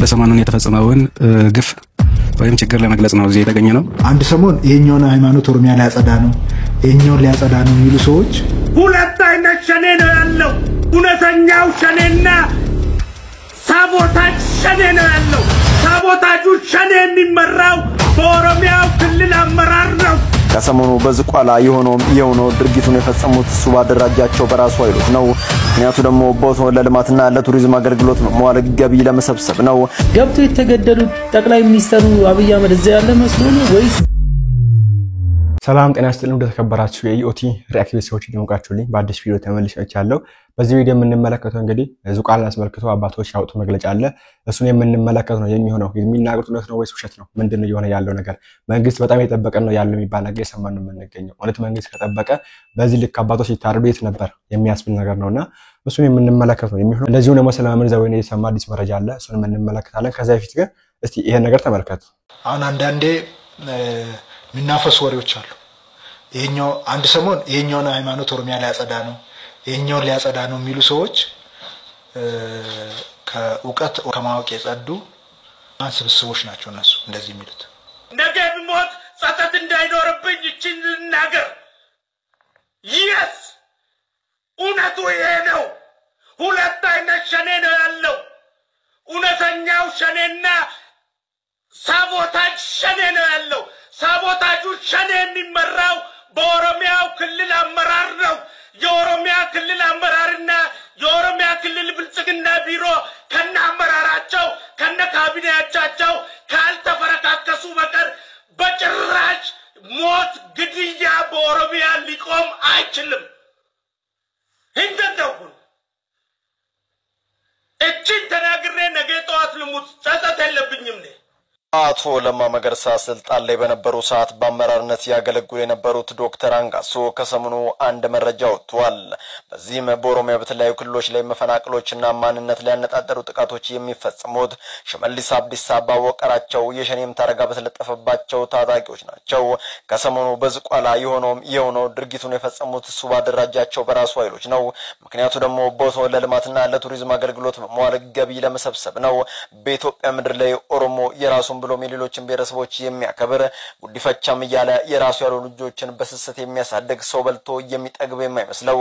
ሰሞኑን የተፈጸመውን ግፍ ወይም ችግር ለመግለጽ ነው እዚህ የተገኘ ነው። አንድ ሰሞን የኛውን ሃይማኖት ኦሮሚያ ላይ ያጸዳ ነው የኛውን ሊያጸዳ ነው የሚሉ ሰዎች ሁለት አይነት ሸኔ ነው ያለው። እውነተኛው ሸኔና ሳቦታጅ ሸኔ ነው ያለው። ሳቦታጁ ሸኔ የሚመራው በኦሮሚያው ክልል አመራር ነው። ከሰሞኑ በዝቋላ የሆነው ድርጊቱን የፈጸሙት እሱ ባደራጃቸው በራሱ ኃይሎች ነው። ምክንያቱ ደግሞ ቦታው ለልማትና ለቱሪዝም አገልግሎት ነው፣ መዋለ ገቢ ለመሰብሰብ ነው። ገብቶ የተገደሉት ጠቅላይ ሚኒስትሩ አብይ አህመድ እዛ ያለ መስሎ ነው ወይስ? ሰላም ጤና ይስጥልኝ እንደተከበራችሁ የኢኦቲ ሪአክቲቭ ሰዎች ደምቃችሁልኝ በአዲስ ቪዲዮ ተመልሻለሁ። በዚህ ቪዲዮ የምንመለከተው እንግዲህ ዝቋላን አስመልክቶ አባቶች ያወጡ መግለጫ አለ። እሱን የምንመለከት ነው የሚሆነው። የሚናገሩት እውነት ነው ወይስ ውሸት ነው? ምንድነው የሆነ ያለው ነገር? መንግስት በጣም የጠበቀ ነው ያለው የሚባል ነገር የሰማን ነው የምንገኘው። እውነት መንግስት ከጠበቀ በዚህ ልክ አባቶች ሲታረዱ የት ነበር የሚያስብል ነገር ነውና እሱን የምንመለከት ነው የሚሆነው። እንደዚሁ ደግሞ ስለማመን ዘወይኔ የሰማ አዲስ መረጃ አለ። እሱን የምንመለከታለን። ከዛ በፊት ግን እስቲ ይሄን ነገር ተመልከቱ። አሁን አንዳንዴ ሚናፈሱ ወሬዎች አሉ። ይሄኛው አንድ ሰሞን ይሄኛውን ሃይማኖት ኦሮሚያ ላይ ያጸዳ ነው ይሄኛውን ሊያጸዳ ነው የሚሉ ሰዎች ከእውቀት ከማወቅ የጸዱ ስብስቦች ናቸው እነሱ እንደዚህ የሚሉት። ነገ ቢሞት ጸጸት እንዳይኖርብኝ እቺን ልናገር። ይስ እውነቱ ይሄ ነው። ሁለት አይነት ሸኔ ነው ያለው። እውነተኛው ሸኔና ሳቦታጅ ሸኔ ነው ያለው። ሳቦታጁ ሸኔ የሚመራው በኦሮሚያው ክልል አመራር ነው። የኦሮሚያ ክልል አመራርና የኦሮሚያ ክልል ብልጽግና ቢሮ ከነ አመራራቸው ከነ ካቢኔያቸው ካልተፈረካከሱ በቀር በጭራሽ ሞት ግድያ በኦሮሚያ ሊቆም አይችልም። እንደው እቺን ተናግሬ ነገ ጠዋት ልሙት ጸጸት የለብኝም ነኝ። አቶ ለማ መገርሳ ስልጣን ላይ በነበሩ ሰዓት በአመራርነት ያገለግሉ የነበሩት ዶክተር አንጋሶ ከሰሞኑ አንድ መረጃ ወጥቷል። በዚህም በኦሮሚያ በተለያዩ ክልሎች ላይ መፈናቀሎችና ማንነት ላይ ያነጣጠሩ ጥቃቶች የሚፈጸሙት ሽመልስ አብዲሳ ባወቀራቸው የሸኔም ታረጋ በተለጠፈባቸው ታጣቂዎች ናቸው። ከሰሞኑ በዝቋላ የሆነው ድርጊቱን የፈጸሙት እሱ ባደራጃቸው በራሱ ኃይሎች ነው። ምክንያቱ ደግሞ ቦታው ለልማትና ለቱሪዝም አገልግሎት መዋለ ገቢ ለመሰብሰብ ነው። በኢትዮጵያ ምድር ላይ ኦሮሞ የራሱ ብሎ ሌሎችን ብሔረሰቦች የሚያከብር ጉዲፈቻም እያለ የራሱ ያሉ ልጆችን በስስት የሚያሳድግ ሰው በልቶ የሚጠግብ የማይመስለው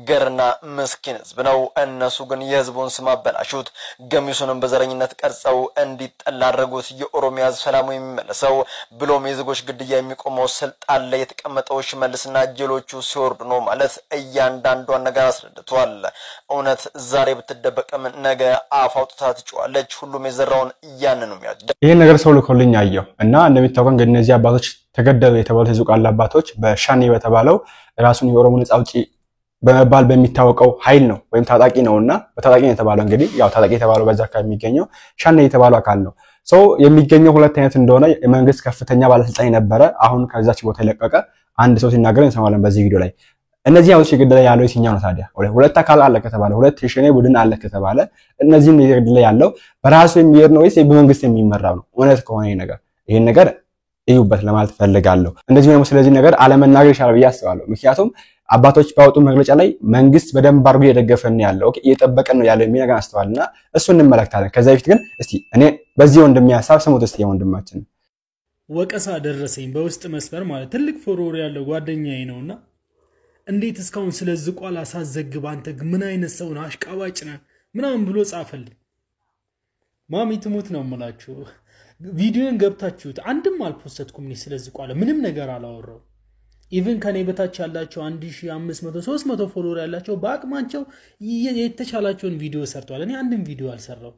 ገርና ምስኪን ህዝብ ነው። እነሱ ግን የህዝቡን ስም አበላሹት። ገሚሱንም በዘረኝነት ቀርጸው እንዲጠላ አደረጉት። የኦሮሚያ ህዝብ ሰላሙ የሚመለሰው ብሎም የዜጎች ግድያ የሚቆመው ስልጣን ላይ የተቀመጠው ሽመልስና ጀሎቹ ሲወርዱ ነው ማለት እያንዳንዷን ነገር አስረድቷል። እውነት ዛሬ ብትደበቅም ነገ አፍ አውጥታ ትጮኻለች። ሁሉም የዘራውን ያንንም ያጭዳል። ይሄን ነገር ሰው ልኮልኝ አየው እና እንደሚታወቀው እንግዲህ እነዚህ አባቶች ተገደሉ የተባሉት ዝቋላ አባቶች በሻኔ በተባለው ራሱን የኦሮሞ ነጻ አውጪ በመባል በሚታወቀው ኃይል ነው ወይም ታጣቂ ነውና በታጣቂ የተባለው እንግዲህ ያው ታጣቂ የተባለው በዛ አካባቢ የሚገኘው ሻኔ የተባለው አካል ነው። ሰው የሚገኘው ሁለት አይነት እንደሆነ የመንግስት ከፍተኛ ባለስልጣን ነበረ። አሁን ከዛች ቦታ የለቀቀ አንድ ሰው ሲናገር እንሰማለን በዚህ ቪዲዮ ላይ። እነዚህ አውጥቶ ይገደለ ያለው የትኛው ነው ታዲያ? ሁለት አካል አለ ከተባለ ሁለት የሸኔ ቡድን አለ ከተባለ እነዚህም ይገደለ ያለው በራሱ የሚሄድ ነው ወይስ በመንግስት የሚመራው ነው? እውነት ከሆነ ይሄን ነገር እዩበት ለማለት ፈልጋለሁ። እንደዚህ ነው። ስለዚህ ነገር አለመናገር ይሻላል ብዬ አስባለሁ። ምክንያቱም አባቶች ባወጡ መግለጫ ላይ መንግስት በደንብ አድርጎ እየደገፈን ያለው ኦኬ እየጠበቀን ነው ያለው የሚነገር አስተዋልና እሱን እንመለከታለን። ከዛ በፊት ግን እስቲ እኔ በዚህ ወንድም ያሳብ ስሙት እስቲ ወንድማችን ወቀሳ ደረሰኝ በውስጥ መስመር ማለት ትልቅ ፎሮር ያለው ጓደኛዬ ነውና እንዴት እስካሁን ስለ ዝቋላ ሳዘግብ አንተ ምን አይነት ሰው ነህ አሽቃባጭ ነህ ምናምን ብሎ ጻፈልኝ። ማሚ ትሙት ነው የምላችሁ። ቪዲዮን ገብታችሁት አንድም አልፖስተትኩም እኔ ስለ ዝቋላ ምንም ነገር አላወራው። ኢቭን ከኔ በታች ያላቸው 1500 300 ፎሎወር ያላቸው በአቅማቸው የተቻላቸውን ቪዲዮ ሰርተዋል። እኔ አንድም ቪዲዮ አልሰራው።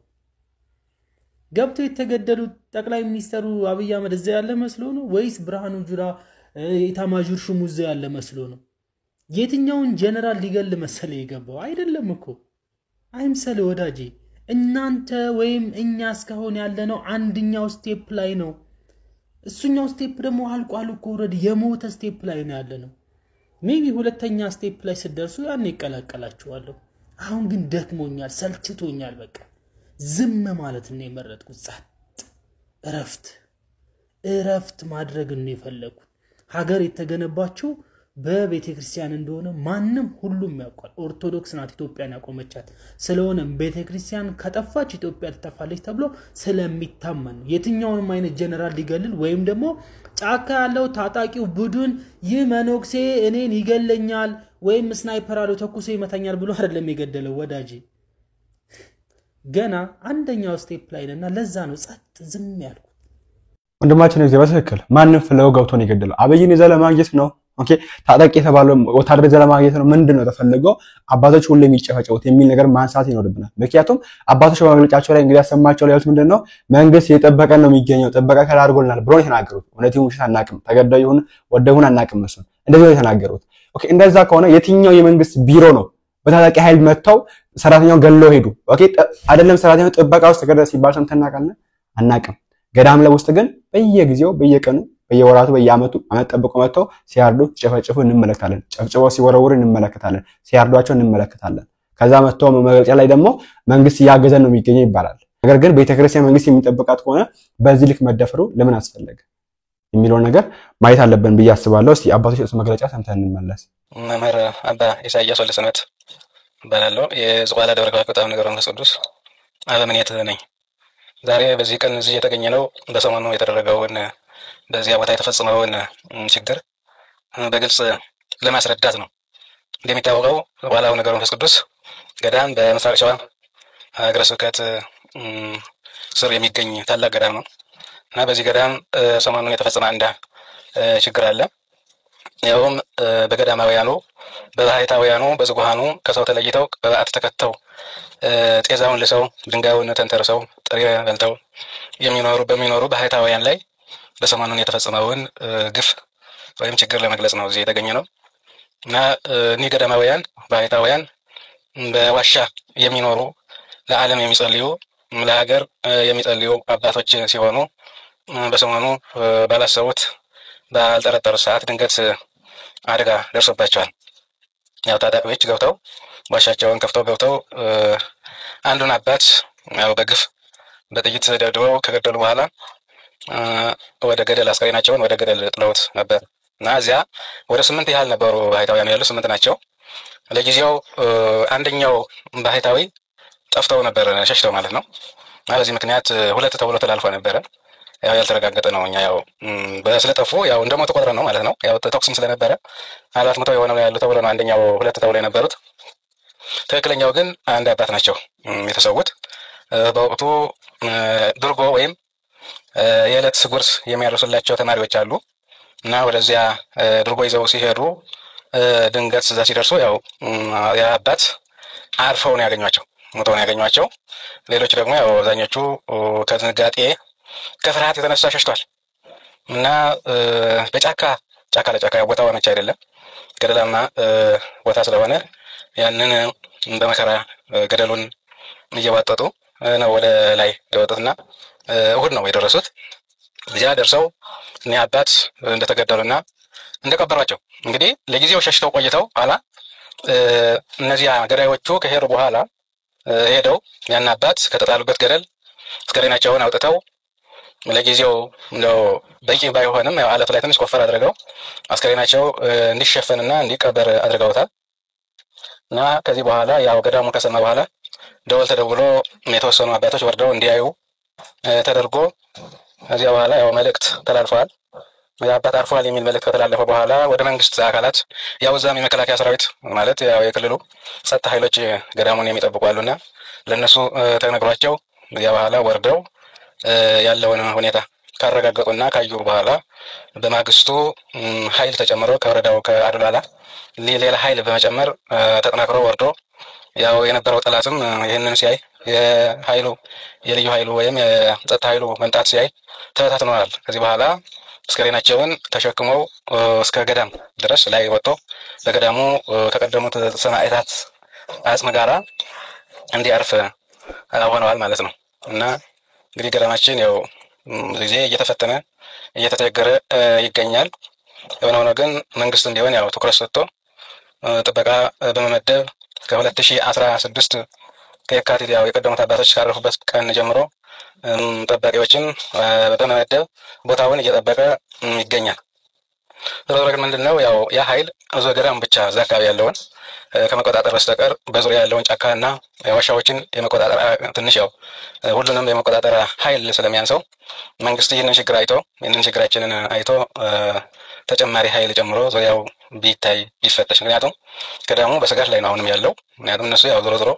ገብቶ የተገደሉት ጠቅላይ ሚኒስትሩ አብይ አህመድ እዛ ያለ መስሎ ነው ወይስ ብርሃኑ ጁላ ኢታማዦር ሹሙ እዛ ያለ መስሎ ነው? የትኛውን ጀነራል ሊገል መሰለ የገባው? አይደለም እኮ አይምሰል ወዳጄ። እናንተ ወይም እኛ እስካሁን ያለነው አንደኛው ስቴፕ ላይ ነው። እሱኛው ስቴፕ ደግሞ አልቋል እኮ ኦሬዲ የሞተ ስቴፕ ላይ ነው ያለነው። ሜቢ ሁለተኛ ስቴፕ ላይ ሲደርሱ ያን ይቀላቀላችኋለሁ። አሁን ግን ደክሞኛል፣ ሰልችቶኛል። በቃ ዝም ማለት ነው የመረጥኩት። ጸጥ እረፍት ማድረግ ነው የፈለኩት። ሀገር የተገነባችው በቤተ ክርስቲያን እንደሆነ ማንም ሁሉም ያውቃል። ኦርቶዶክስ ናት ኢትዮጵያን ያቆመቻት። ስለሆነም ቤተ ክርስቲያን ከጠፋች ኢትዮጵያ ትጠፋለች ተብሎ ስለሚታመን የትኛውንም አይነት ጀነራል ሊገልል ወይም ደግሞ ጫካ ያለው ታጣቂው ቡድን ይህ መነኩሴ እኔን ይገለኛል ወይም ስናይፐር አለው ተኩሶ ይመታኛል ብሎ አይደለም የገደለው ወዳጄ። ገና አንደኛው ስቴፕ ላይ ነውና ለዛ ነው ጸጥ ዝም ያልኩት። ወንድማችን እዚህ በትክክል ማንም ፍለው ገብቶ ነው የገደለው። አብይን ይዘህ ለማግኘት ነው። ኦኬ ታጣቂ የተባለው ወታደር ይዘህ ለማግኘት ነው። ምንድነው ተፈልገው አባቶች ሁሉ የሚጨፈጨፉት የሚል ነገር ማንሳት ይኖርብናል። ምክንያቱም አባቶች በመግለጫቸው ላይ እንግዲህ ያሰማቸው ላይ ያሉት ምንድነው መንግስት የጠበቀ ነው የሚገኘው ጥበቃ ካላርጎልናል ብሎ የተናገሩት። እውነቴው ውሸት አናቅም፣ ተገደው ይሁን ወደሁን አናቅም። እሱ እንደዚህ ነው የተናገሩት። ኦኬ እንደዛ ከሆነ የትኛው የመንግስት ቢሮ ነው በታጣቂ ኃይል መጥተው ሰራተኛው ገለው ሄዱ? ኦኬ አይደለም ሰራተኛው ጥበቃ ውስጥ ተገደለ ሲባል ሰምተን እናውቃለን? አናቅም። ገዳም ላይ ውስጥ ግን በየጊዜው በየቀኑ በየወራቱ በየአመቱ አመት ጠብቆ መጥተው ሲያርዱ ሲጨፈጭፉ እንመለከታለን። ጨፍጭፈው ሲወረውሩ እንመለከታለን። ሲያርዷቸው እንመለከታለን። ከዛ መጥተው መግለጫ ላይ ደግሞ መንግስት እያገዘን ነው የሚገኘው ይባላል። ነገር ግን ቤተክርስቲያን መንግስት የሚጠብቃት ከሆነ በዚህ ልክ መደፈሩ ለምን አስፈለገ የሚለው ነገር ማየት አለብን ብዬ አስባለሁ። እስቲ አባቶች የሰጡት መግለጫ ሰምተን እንመለስ። መምህር አባ ኢሳያስ ወልደሰንበት እባላለሁ። የዝቋላ ደብረ ከዋክብት አቡነ ገብረ መንፈስ ቅዱስ አበምኔት ነኝ። ዛሬ በዚህ ቀን እዚህ የተገኘ ነው በሰሞኑ የተደረገውን በዚያ ቦታ የተፈጸመውን ችግር በግልጽ ለማስረዳት ነው። እንደሚታወቀው ዝቋላ አቡነ ገብረ መንፈስ ቅዱስ ገዳም በምስራቅ ሸዋ ሀገረ ስብከት ስር የሚገኝ ታላቅ ገዳም ነው እና በዚህ ገዳም ሰሞኑን የተፈጸመ አንድ ችግር አለ። ያውም በገዳማውያኑ በባህታውያኑ በዝጉሃኑ ከሰው ተለይተው በበዓት ተከተው ጤዛውን ልሰው ድንጋዩን ተንተርሰው ጥሬ በልተው በሚኖሩ ባህታውያን ላይ በሰሞኑን የተፈጸመውን ግፍ ወይም ችግር ለመግለጽ ነው እዚህ የተገኘ ነው እና እኒህ ገዳማውያን ባህታውያን በዋሻ የሚኖሩ ለዓለም የሚጸልዩ ለሀገር የሚጸልዩ አባቶች ሲሆኑ በሰሞኑ ባላሰቡት ባልጠረጠሩት ሰዓት ድንገት አደጋ ደርሶባቸዋል። ያው ታጣቂዎች ገብተው ዋሻቸውን ከፍተው ገብተው አንዱን አባት ያው በግፍ በጥይት ደብድበው ከገደሉ በኋላ ወደ ገደል አስከሬናቸውን ወደ ገደል ጥለውት ነበር እና እዚያ ወደ 8 ያህል ነበሩ ባህታውያን ያሉ 8 ናቸው። ለጊዜው አንደኛው ባህታዊ ጠፍተው ነበር ሸሽተው ማለት ነው። በዚህ ምክንያት 2 ተብሎ ተላልፎ ነበር። ያው ያልተረጋገጠ ነው። እኛ ያው በስለጠፉ ያው እንደሞቱ ቆጥረን ነው ማለት ነው። ያው ተኩስም ስለነበረ 400 የሆነው ያሉ ተብሎ ነው አንደኛው 2 ተብሎ የነበሩት። ትክክለኛው ግን አንድ አባት ናቸው የተሰዉት። በወቅቱ ድርጎ ወይም የዕለት ጉርስ የሚያደርሱላቸው ተማሪዎች አሉ እና ወደዚያ ድርጎ ይዘው ሲሄዱ ድንገት እዛ ሲደርሱ ያው ያ አባት አርፈው ነው ያገኟቸው፣ ሞተው ነው ያገኟቸው። ሌሎች ደግሞ ያው አብዛኞቹ ከድንጋጤ ከፍርሃት የተነሳ ሸሽቷል እና በጫካ ለጫካ ቦታው አመች አይደለም፣ ገደላማ ቦታ ስለሆነ ያንን በመከራ ገደሉን እየዋጠጡ ነው ወደ ላይ የወጡትና እሁድ ነው የደረሱት። እዚያ ደርሰው እኔ አባት እንደተገደሉና እንደቀበሯቸው እንግዲህ ለጊዜው ሸሽተው ቆይተው ኋላ እነዚያ ገዳዮቹ ከሄዱ በኋላ ሄደው ያን አባት ከተጣሉበት ገደል አስከሬናቸውን አውጥተው ለጊዜው ነው በቂ ባይሆንም ያው አለፍ ላይ ትንሽ ቆፈር አድርገው አስከሬናቸው እንዲሸፈንና እንዲቀበር አድርገውታል እና ከዚህ በኋላ ያው ገዳሙ ከሰማ በኋላ ደወል ተደውሎ የተወሰኑ አባቶች ወርደው እንዲያዩ ተደርጎ ከዚያ በኋላ ያው መልእክት ተላልፈዋል። አባት አርፈዋል የሚል መልእክት ከተላለፈ በኋላ ወደ መንግስት አካላት ያው እዛም የመከላከያ ሰራዊት ማለት ያው የክልሉ ጸጥታ ኃይሎች ገዳሙን የሚጠብቁ አሉና ለነሱ ተነግሯቸው ያ በኋላ ወርደው ያለውን ሁኔታ ካረጋገጡና ካዩ በኋላ በማግስቱ ኃይል ተጨምሮ ከወረዳው ከአድላላ ሌላ ኃይል በመጨመር ተጠናክሮ ወርዶ ያው የነበረው ጠላትም ይሄንን ሲያይ የኃይሉ የልዩ ኃይሉ ወይም የጸጥታ ኃይሉ መምጣት ሲያይ ተበታትነዋል። ከዚህ በኋላ አስከሬናቸውን ተሸክመው እስከ ገዳም ድረስ ላይ ወጥተው በገዳሙ ከቀደሙት ሰማዕታት አጽም ጋራ እንዲያርፍ ሆነዋል ማለት ነው እና እንግዲህ ገዳማችን ያው ጊዜ እየተፈተነ እየተቸገረ ይገኛል። የሆነው ግን መንግስት እንዲሆን ያው ትኩረት ሰጥቶ ጥበቃ በመመደብ ከ2016 ከየካቲት ያው የቀደሙት አባቶች ካረፉበት ቀን ጀምሮ ጠባቂዎችን በመመደብ ቦታውን እየጠበቀ ይገኛል ስለዚህ ምንድነው ያው ያ ኃይል ገዳሙ ብቻ እዛ አካባቢ ያለውን ከመቆጣጠር በስተቀር በዙሪያ ያለውን ጫካና ዋሻዎችን የመቆጣጠር ትንሽ ያው ሁሉንም የመቆጣጠር ኃይል ስለሚያንሰው መንግስት ይህንን ችግራችንን አይቶ ተጨማሪ ኃይል ጨምሮ ዙሪያው ቢታይ ቢፈተሽ። ምክንያቱም ገዳሙ በስጋት ላይ ነው አሁንም ያለው። ምክንያቱም እነሱ ያው ዞሮ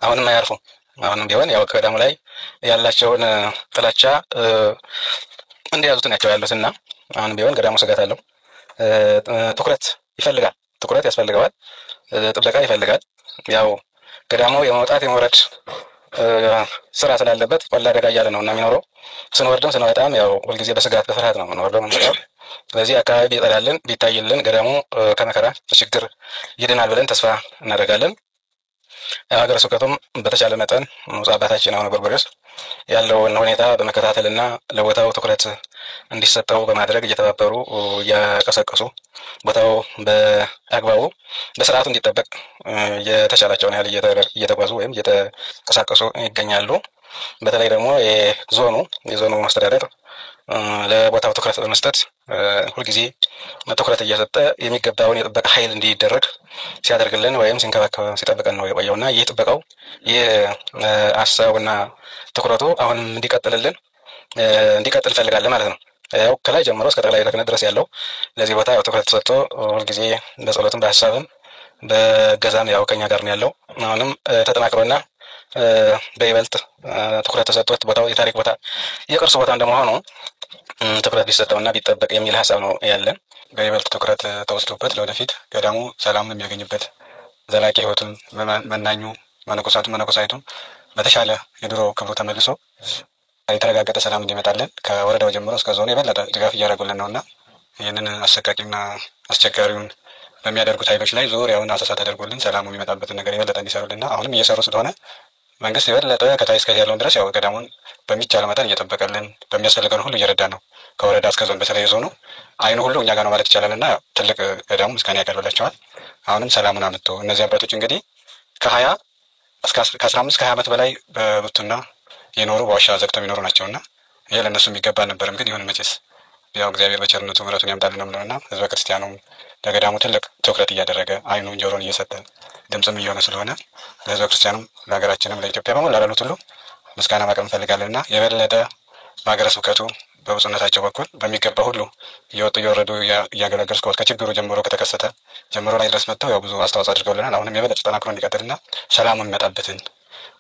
አሁንም አያርፉም። አሁንም ቢሆን ያው ገዳሙ ላይ ያላቸውን ጥላቻ እንደያዙት ናቸው ያሉትና አሁንም ቢሆን ገዳሙ ስጋት አለው። ትኩረት ያስፈልገዋል። ጥበቃ ይፈልጋል። ያው ገዳሙ የመውጣት የመውረድ ስራ ስላለበት ቆላ አደጋ እያለ ነውና የሚኖረው። ስንወርድም ስንወጣም ያው ሁልጊዜ በስጋት በፍርሃት ነው የምንወርደው። ስለዚህ አካባቢ ቢጠራልን ቢታይልን ገዳሙ ከመከራ ችግር ይድናል ብለን ተስፋ እናደርጋለን። ሀገረ ስብከቱም በተቻለ መጠን አባታችን አቡነ ጎርጎርዮስ ያለውን ሁኔታ በመከታተልና ለቦታው ትኩረት እንዲሰጠው በማድረግ እየተባበሩ እያቀሰቀሱ ቦታው በአግባቡ በስርዓቱ እንዲጠበቅ የተቻላቸውን ያህል እየተጓዙ ወይም እየተንቀሳቀሱ ይገኛሉ። በተለይ ደግሞ የዞኑ መስተዳደር ለቦታው ትኩረት በመስጠት ሁልጊዜ ትኩረት እየሰጠ የሚገባውን የጥበቃ ኃይል እንዲደረግ ሲያደርግልን ወይም ሲጠብቀን ነው የቆየውና ይህ ጥበቃው የሀሳቡና ትኩረቱ አሁንም እንዲቀጥል ፈልጋለን ማለት ነው። ያው ከላይ ጀምሮ እስከ ጠቅላይ ክህነት ድረስ ያለው ለዚህ ቦታ ያው ትኩረት ተሰጥቶ ሁልጊዜ በጸሎትም በሀሳብም በገዛም ያው ከኛ ጋር ነው ያለው። አሁንም ተጠናክሮና በይበልጥ ትኩረት ተሰጥቶት ቦታው የታሪክ ቦታ የቅርስ ቦታ እንደመሆኑ ትኩረት ቢሰጠውና ቢጠበቅ የሚል ሀሳብ ነው ያለን። በይበልጥ ትኩረት ተወስዶበት ለወደፊት ገዳሙ ሰላም የሚያገኝበት ዘላቂ ህይወቱን መናኙ መነኮሳይቱም በተሻለ የድሮ ክብሩ ተመልሶ የተረጋገጠ ሰላም እንዲመጣልን ከወረዳው ጀምሮ እስከ ዞኑ የበለጠ ድጋፍ እያደረጉልን ነውና ይህንን አሰቃቂና አስቸጋሪውን በሚያደርጉት ኃይሎች ላይ ዙሪያውን አሰሳ ተደርጎልን ሰላሙ የሚመጣበትን ነገር የበለጠ እንዲሰሩልና አሁንም እየሰሩ ስለሆነ መንግስት የበለጠ ከታይ እስከ ያለውን ድረስ ያው ገዳሙን በሚቻለው መጠን እየጠበቀልን በሚያስፈልገን ሁሉ እየረዳን ነው። ከወረዳ እስከ ዞን በተለይ ዞኑ አይኑ ሁሉ እኛ ጋር ነው ማለት ይቻላልና ትልቅ ገዳሙ ምስጋና ያቀርብላቸዋል። አሁንም ሰላሙን አምጥቶ እነዚህ አባቶች እንግዲህ ከ20 እስከ 15 ከ20 ዓመት በላይ በብቱና የኖሩ በዋሻ ዘግተው የሚኖሩ ናቸውና ይሄ ለነሱ የሚገባ ነበርም። ግን ይሁን መቼስ ያው እግዚአብሔር በቸርነቱ ምሕረቱን ያምጣልን ነውና ህዝበ ክርስቲያኑ ለገዳሙ ትልቅ ትኩረት እያደረገ አይኑን ጆሮን እየሰጠ ድምጽም እየሆነ ስለሆነ ለህዝበ ክርስቲያኑም ለሀገራችንም ለኢትዮጵያ በሙሉ ላሉት ሁሉ ምስጋና ማቅረብ እንፈልጋለንና የበለጠ በሀገረ ስብከቱ በብፁዕነታቸው በኩል በሚገባ ሁሉ እየወጡ እየወረዱ እያገለገሉ ከችግሩ ጀምሮ ከተከሰተ ጀምሮ ላይ ድረስ መጥተው ያው ብዙ አስተዋጽኦ አድርገውልናል። አሁንም የበለጠ ተጠናክሮ እንዲቀጥልና ሰላሙን የሚመጣበትን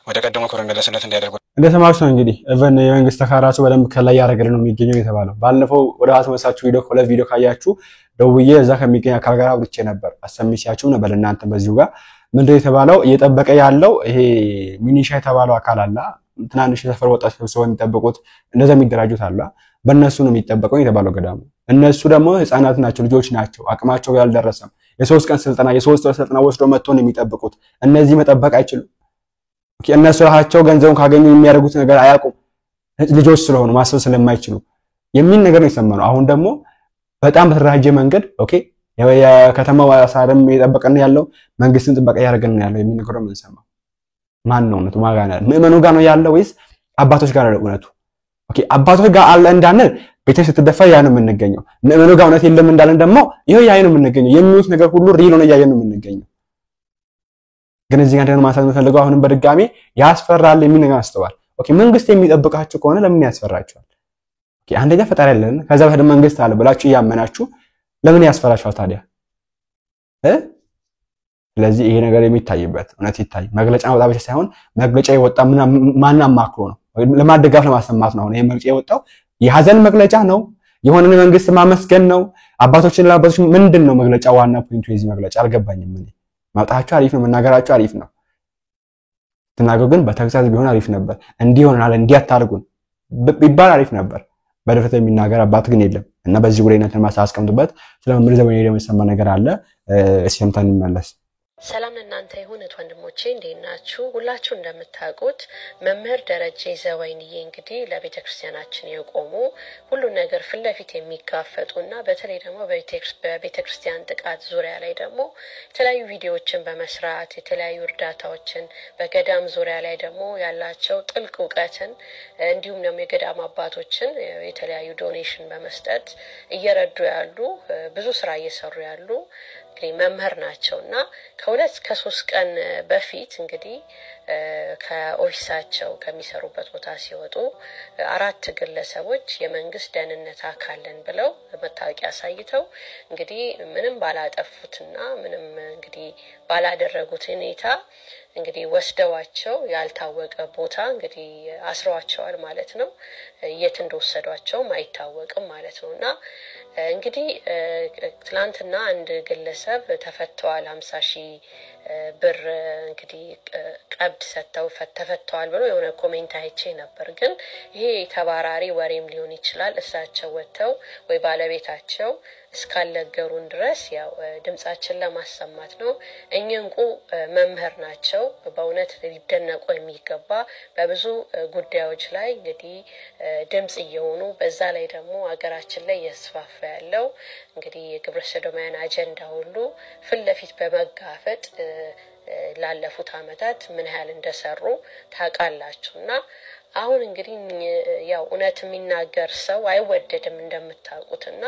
ወደ ቀደሞ ክብር መለስነት እንዲያደርጉ እንደሰማችሁ ነው። እንግዲህ ኢቨን የመንግስት ተካራሱ በደንብ ከላይ ያደረገልን ነው የሚገኘው የተባለው። ባለፈው ወደ አስመሳችሁ ቪዲዮ ካያችሁ ደውዬ እዛ ከሚገኝ አካል ጋር አውርቼ ነበር አሰምሲያችሁ ነበር። እናንተ በዚሁ ጋር ምንድነው የተባለው እየጠበቀ ያለው ይሄ ሚኒሻ የተባለው አካል አለ። ትናንሽ ሰፈር ወጣት ሰው የሚጠብቁት እንደዛ የሚደራጁት አለ። በእነሱ ነው የሚጠበቀው የተባለው ገዳሙ። እነሱ ደግሞ ህፃናት ናቸው፣ ልጆች ናቸው፣ አቅማቸው ያልደረሰም የ3 ቀን ስልጠና የ3 ወር ስልጠና ወስዶ መጥቶ ነው የሚጠብቁት። እነዚህ መጠበቅ አይችሉም። እነሱ ራሳቸው ገንዘቡን ካገኙ የሚያደርጉት ነገር አያውቁም። ልጆች ስለሆኑ ማሰብ ስለማይችሉ የሚል ነገር ነው የሰማነው። አሁን ደግሞ በጣም በተደራጀ መንገድ የከተማው አሳርም እየጠበቀን ያለው መንግስትን ጥበቃ ያደርገን ያለው የሚል ነገር ነው የምንሰማው። ማን ነው እውነቱ? ማን ጋር ነው? ምዕመኑ ጋር ነው ያለው ወይስ አባቶች ጋር ነው እውነቱ? አባቶች ጋር አለ እንዳንል ቤተክርስቲያን ስትደፋ ያ ነው የምንገኘው። ምዕመኑ ጋር እውነት የለም እንዳልን ደግሞ ይሄው ያ ነው የምንገኘው። የሚሉት ነገር ሁሉ ሪል ነው ያየን ነው የምንገኘው። ግን እዚህ ጋር ደግሞ ማሳየት የምፈልገው አሁንም በድጋሚ ያስፈራል የሚል ነገር አስተዋል። መንግስት የሚጠብቃችሁ ከሆነ ለምን ያስፈራችኋል? አንደኛ ፈጣሪ ያለን ከዛ በኋላ መንግስት አለ ብላችሁ ያመናችሁ ለምን ያስፈራችኋል ታዲያ? ስለዚህ ይሄ ነገር የሚታይበት እውነት ይታይ መግለጫ ወጣ ብቻ ሳይሆን መግለጫ የወጣ ማን አማክሮ ነው ለማደጋፍ ለማሰማት ነው። ይሄ መግለጫ የወጣው የሐዘን መግለጫ ነው፣ የሆነ መንግስት ማመስገን ነው። አባቶችን ለአባቶች ምንድነው መግለጫ? ዋና ፖይንቱ የዚህ መግለጫ አልገባኝም። ምን ማውጣታችሁ አሪፍ ነው፣ መናገራችሁ አሪፍ ነው። ተናገሩ ግን በተግሳጽ ቢሆን አሪፍ ነበር። እንዲሆናል እንዲያታርጉን ቢባል አሪፍ ነበር። በድፍረት የሚናገር አባት ግን የለም እና በዚህ ጉዳይ እናንተ ማሳስቀምጡበት። ስለምን ዘመን ደግሞ የሰማ ነገር አለ። እሰምተን እንመለስ። ሰላም ለእናንተ ይሁን ወንድሞቼ። ቤተሰቦቼ እንዴት ናችሁ? ሁላችሁ እንደምታውቁት መምህር ደረጀ ዘወይንዬ እንግዲህ ለቤተክርስቲያናችን የቆሙ ሁሉ ነገር ፍለፊት የሚጋፈጡና በተለይ ደግሞ በቤተክርስቲያን ጥቃት ዙሪያ ላይ ደግሞ የተለያዩ ቪዲዮዎችን በመስራት የተለያዩ እርዳታዎችን በገዳም ዙሪያ ላይ ደግሞ ያላቸው ጥልቅ ዕውቀትን እንዲሁም ደግሞ የገዳም አባቶችን የተለያዩ ዶኔሽን በመስጠት እየረዱ ያሉ ብዙ ስራ እየሰሩ ያሉ እንግዲህ መምህር ናቸውና ከሁለት ከ3 ቀን በፊት እንግዲህ ከኦፊሳቸው ከሚሰሩበት ቦታ ሲወጡ 4 ግለሰቦች የመንግስት ደህንነት አካልን ብለው መታወቂያ አሳይተው እንግዲህ ምንም ባላጠፉትና ምንም እንግዲህ ባላደረጉት ሁኔታ እንግዲህ ወስደዋቸው ያልታወቀ ቦታ እንግዲህ አስረዋቸዋል ማለት ነው። የት እንደወሰዷቸውም አይታወቅም ማለት ነውና እንግዲህ ትላንትና አንድ ግለሰብ ተፈተዋል 50,000 ብር እንግዲህ ቀብድ ሰጥተው ተፈተዋል ብሎ የሆነ ኮሜንት አይቼ ነበር። ግን ይሄ ተባራሪ ወሬም ሊሆን ይችላል። እሳቸው ወጥተው ወይ ባለቤታቸው እስካልነገሩን ድረስ ያው ድምጻችን ለማሰማት ነው። እኚንቁ መምህር ናቸው። በእውነት ሊደነቁ የሚገባ በብዙ ጉዳዮች ላይ እንግዲህ ድምጽ እየሆኑ በዛ ላይ ደግሞ ሀገራችን ላይ እየተስፋፋ ያለው እንግዲህ የግብረ ሰዶማውያን አጀንዳ ሁሉ ፍለፊት በመጋፈጥ ላለፉት አመታት ምን ያህል እንደሰሩ ታውቃላችሁና አሁን እንግዲህ ያው እውነት የሚናገር ሰው አይወደድም እንደምታውቁትና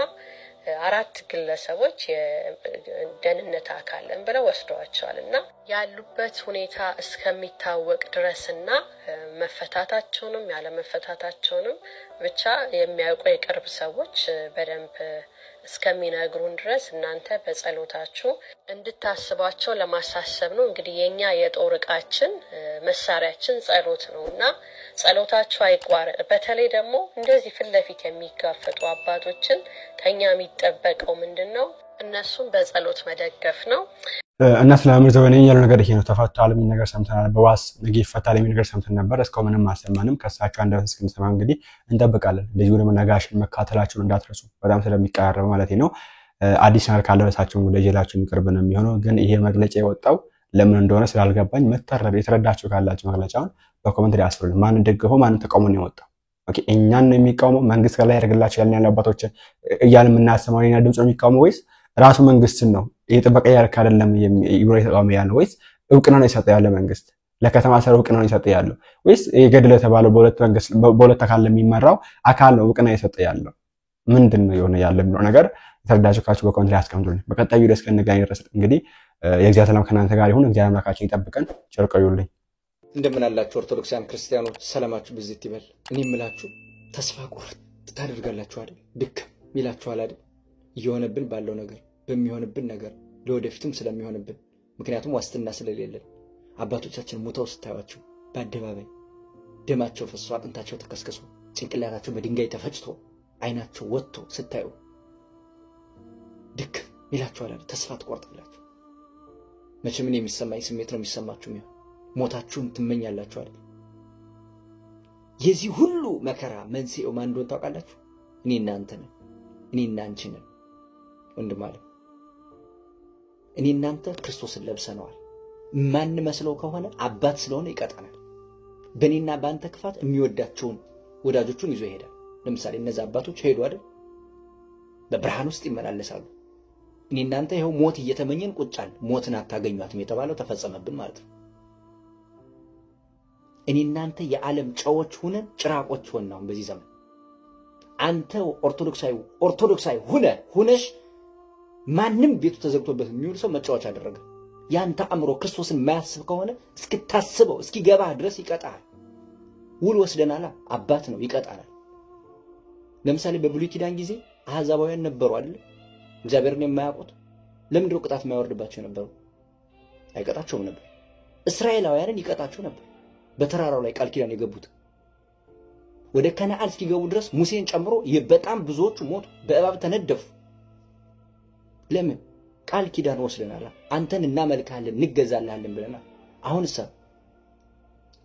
4 ግለሰቦች የደህንነት አካልን ብለው ወስደዋቸዋልና ያሉበት ሁኔታ እስከሚታወቅ ድረስና መፈታታቸውንም ያለ መፈታታቸውንም ብቻ የሚያውቁ የቅርብ ሰዎች በደንብ እስከሚነግሩን ድረስ እናንተ በጸሎታችሁ እንድታስባቸው ለማሳሰብ ነው። እንግዲህ የኛ የጦር ዕቃችን መሳሪያችን ጸሎት ነውና ጸሎታችሁ አይቋረጥ። በተለይ ደግሞ እንደዚህ ፍለፊት የሚጋፈጡ አባቶችን ከኛ የሚጠበቀው ምንድነው? እነሱን በጸሎት መደገፍ ነው። እና ስለመምህር ዘወይንዬ ያለው ነገር ይሄ ነው። ተፈቷል የሚል ነገር ሰምተናል። በዋስ ነገ ይፈታል የሚል ነገር ሰምተን ነበር። እስካሁን ምንም አልሰማንም። ከሳቸው አንደበት እስክንሰማ እንግዲህ እንጠብቃለን። እንደዚሁ ደግሞ ነጋሽን መካተላችሁን እንዳትረሱ፣ በጣም ስለሚቀራረብ ማለት ነው። አዲስ ነገር ካለ በሳቸው እንደጀላችሁ የሚቀርብ ነው የሚሆነው። ግን ይሄ መግለጫ የወጣው ለምን እንደሆነ ስላልገባኝ የተረዳችሁ ካላችሁ መግለጫውን በኮሜንት ላይ አስፍሩልን። ማን ደግፈው ማን ተቃውሞ ነው የወጣው? ኦኬ እኛን ነው የሚቃወመው መንግስት ጋር ላይ ያደርግላችሁ ያለን አባቶች እያልን የምናሰማው የኛ ድምጽ ነው የሚቃወመው ወይስ ራሱ መንግስትን ነው እየተጠበቀ ያልክ አይደለም ይብሮ የተቃወመ ያለው ወይስ እውቅና ነው የሰጠው ያለ መንግስት ለከተማ ሰው እውቅና ነው የሰጠው ያለው ወይስ የገድለ ተባለው በሁለት አካል ለሚመራው አካል ነው እውቅና የሰጠው ያለው ምንድነው የሆነ ያለ ብሎ ነገር ተረዳችሁ በኮሜንት ላይ አስቀምጡልኝ። በቀጣዩ ድረስ ከነጋኝ ድረስ እንግዲህ የእግዚአብሔር ሰላም ከናንተ ጋር ይሁን። እግዚአብሔር አምላካችን ይጠብቀን። ቸር ቆዩልኝ። እንደምን አላችሁ ኦርቶዶክሳን ክርስቲያኖች፣ ሰላማችሁ ብዝት ይበል። እኔ የምላችሁ ተስፋ ቁርጥ ታደርጋላችሁ አይደል? ድክም ይላችኋል አይደል? እየሆነብን ባለው ነገር በሚሆንብን ነገር ለወደፊቱም ስለሚሆንብን ምክንያቱም ዋስትና ስለሌለን አባቶቻችን ሞተው ስታዩአቸው በአደባባይ ደማቸው ፈሶ አጥንታቸው ተከስክሶ ጭንቅላታቸው በድንጋይ ተፈጭቶ አይናቸው ወጥቶ ስታዩ ድክም ይላችኋል አይደል? ተስፋ ትቆርጣላችሁ። መቼም እኔ የሚሰማኝ ስሜት ነው የሚሰማችሁ ነው። ሞታችሁን ትመኛላችሁ አይደል? የዚህ ሁሉ መከራ መንስኤው ማን እንደሆነ ታውቃላችሁ? እኔ እናንተ ነን። እኔ እናንቺ ነን። ወንድማለ እኔ እናንተ ክርስቶስን ለብሰናል። ማን መስለው ከሆነ አባት ስለሆነ ይቀጣናል። በእኔና በአንተ ክፋት የሚወዳቸውን ወዳጆቹን ይዞ ይሄዳል። ለምሳሌ እነዛ አባቶች ሄዱ አይደል? በብርሃን ውስጥ ይመላለሳሉ። እኔ እናንተ ይሄው ሞት እየተመኘን ቁጫል። ሞትን አታገኙአትም የተባለው ተፈጸመብን ማለት ነው። እኔ እናንተ የዓለም ጨዎች ሆነን ጭራቆች ሆነን በዚህ ዘመን አንተ ኦርቶዶክሳዊ ሁነሽ ማንንም ቤቱ ተዘግቶበት የሚውል ሰው መጫወቻ አደረገ። ያንተ አእምሮ ክርስቶስን ማያስብ ከሆነ እስክታስበው እስኪገባ ድረስ ይቀጣል። ውል ወስደናል። አባት ነው ይቀጣናል። ለምሳሌ በብሉይ ኪዳን ጊዜ አሕዛባውያን ነበሩ አይደል? እግዚአብሔርን የማያውቁት ለምንድነው ቅጣት የማይወርድባቸው ነበር? አይቀጣቸውም ነበር። እስራኤላውያንን ይቀጣቸው ነበር። በተራራው ላይ ቃል ኪዳን የገቡት ወደ ከነዓን እስኪገቡ ድረስ ሙሴን ጨምሮ በጣም ብዙዎቹ ሞቱ፣ በእባብ ተነደፉ። ለምን? ቃል ኪዳን ወስደናል። አንተን እናመልካለን እንገዛለን ብለናል። አሁንስ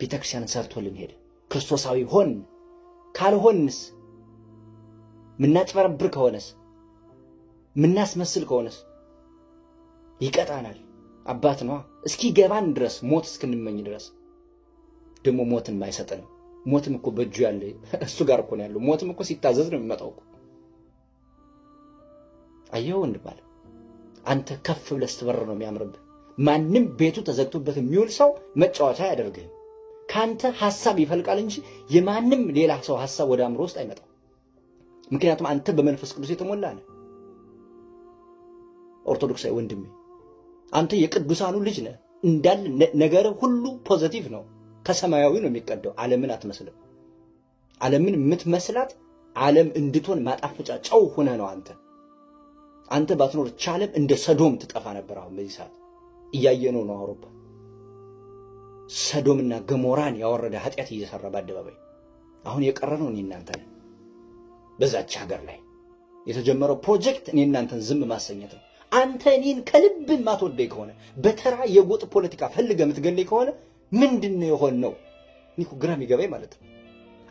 ቤተክርስቲያንን ሰርቶልን ሄደ። ክርስቶሳዊ ሆን ካልሆንስ ምናጭበረብር ከሆነስ ምናስመስል ከሆነስ ይቀጣናል። አባት ነው። እስኪ ገባን ድረስ ሞት እስክንመኝ ድረስ ደግሞ ሞትን ማይሰጠን ሞትም እኮ በእጁ ያለ እሱ ጋር እኮ ነው ያለው ሞትም እኮ ሲታዘዝ ነው የሚመጣው እኮ አየው እንድባል አንተ ከፍ ብለህ ስትበር ነው የሚያምርብህ ማንንም ቤቱ ተዘግቶበት የሚውል ሰው መጫወቻ ያደርግህ ካንተ ሐሳብ ይፈልቃል እንጂ የማንንም ሌላ ሰው ሐሳብ ወደ አእምሮ ውስጥ አይመጣም ምክንያቱም አንተ በመንፈስ ቅዱስ የተሞላ ነህ ኦርቶዶክሳዊ ወንድሜ አንተ የቅዱሳኑ ልጅ ነህ እንዳል ነገር ሁሉ ፖዚቲቭ ነው ከሰማያዊ ነው የሚቀደው ዓለምን አትመስልም ዓለምን የምትመስላት ዓለም እንድትሆን ማጣፈጫ ጨው ሆነ ነው አንተ ባትኖር ቻለም እንደ ሰዶም ትጠፋ ነበር አሁን በዚህ ሰዓት እያየነው ነው አውሮፓ ሰዶምና ገሞራን ያወረደ ኃጢአት እየሰራ በአደባባይ አሁን የቀረነው እኔ እናንተ ነን በዛች ሀገር ላይ የተጀመረው ፕሮጀክት እኔ እናንተን ዝም ማሰኘት ነው አንተ እኔን ከልብ ማትወደይ ከሆነ በተራ የጎጥ ፖለቲካ ፈልገ ምትገለይ ከሆነ ምንድነው የሆነው ንኩ ግራም ይገባይ ማለት ነው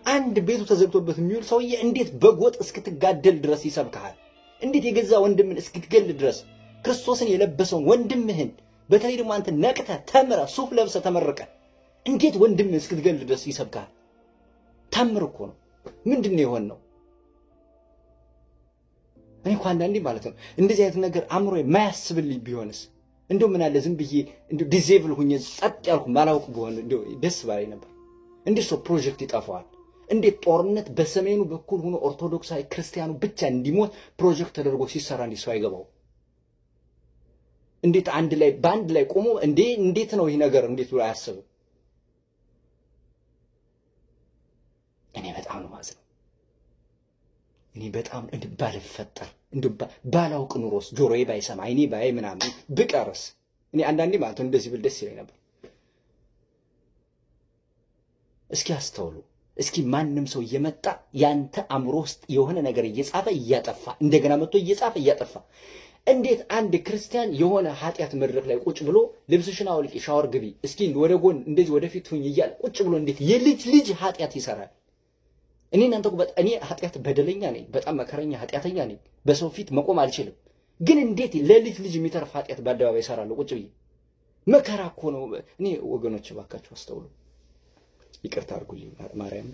አንድ ቤቱ ተዘግቶበት የሚውል ሰውዬ እንዴት በጎጥ እስክትጋደል ድረስ ይሰብካል እንዴት የገዛ ወንድምን እስክትገል ድረስ ክርስቶስን የለበሰው ወንድምህን በተለይ ደግሞ አንተ ነቅተ ተምረ ሱፍ ለብሰ ተመረቀ እንዴት ወንድምን እስክትገል ድረስ ይሰብካል ታምር እኮ ነው ምንድነው የሆነው እኔ እኮ አንዳንዴ ማለት ነው እንደዚህ አይነት ነገር አምሮ የማያስብልኝ ቢሆንስ እንደው ምን አለ ዝም ብዬ እንደው ዲዜብል ሁኜ ጸጥ ያልኩ ማላውቅ ቢሆን እንደው ደስ ባለኝ ነበር እንዴት ሰው ፕሮጀክት ይጣፋዋል እንዴት ጦርነት በሰሜኑ በኩል ሆኖ ኦርቶዶክሳዊ ክርስቲያኑ ብቻ እንዲሞት ፕሮጀክት ተደርጎ ሲሰራ እንዲሰው አይገባው እንዴት በአንድ ላይ ቆሞ እንዴት ነው ይሄ ነገር እንዴት ብሎ አያስብም እኔ በጣም ነው ማዘን እኔ በጣም ባልፈጠር ባላውቅ ኑሮስ ጆሮዬ ባይሰማ አይኔ ባይ ምናምን ብቀርስ እኔ አንዳንዴ ማለት እንደዚህ ብል ደስ ይለኝ ነበር እስኪ አስተውሉ እስኪ ማንንም ሰው እየመጣ ያንተ አእምሮ ውስጥ የሆነ ነገር እየጻፈ እያጠፋ እንደገና መጥቶ እየጻፈ እያጠፋ እንዴት አንድ ክርስቲያን የሆነ ኃጢያት መድረክ ላይ ቁጭ ብሎ ልብስሽን አውልቂ ሻወር ግቢ እስኪ ወደ ጎን እንደዚህ ወደፊት ሁኝ ይያል ቁጭ ብሎ እንዴት የልጅ ኃጢያት ይሰራል እኔ እናንተ እኔ ኃጢያት በደለኛ ነኝ በጣም መከረኛ ኃጢያተኛ ነኝ በሰው ፊት መቆም አልችልም ግን እንዴት ለልጅ የሚተርፍ ኃጢያት በአደባባይ ይሰራል ቁጭ ብዬ መከራ እኮ ነው እኔ ወገኖች ባካችሁ አስተውሉ ይቅርታ አድርጉልኝ ማርያም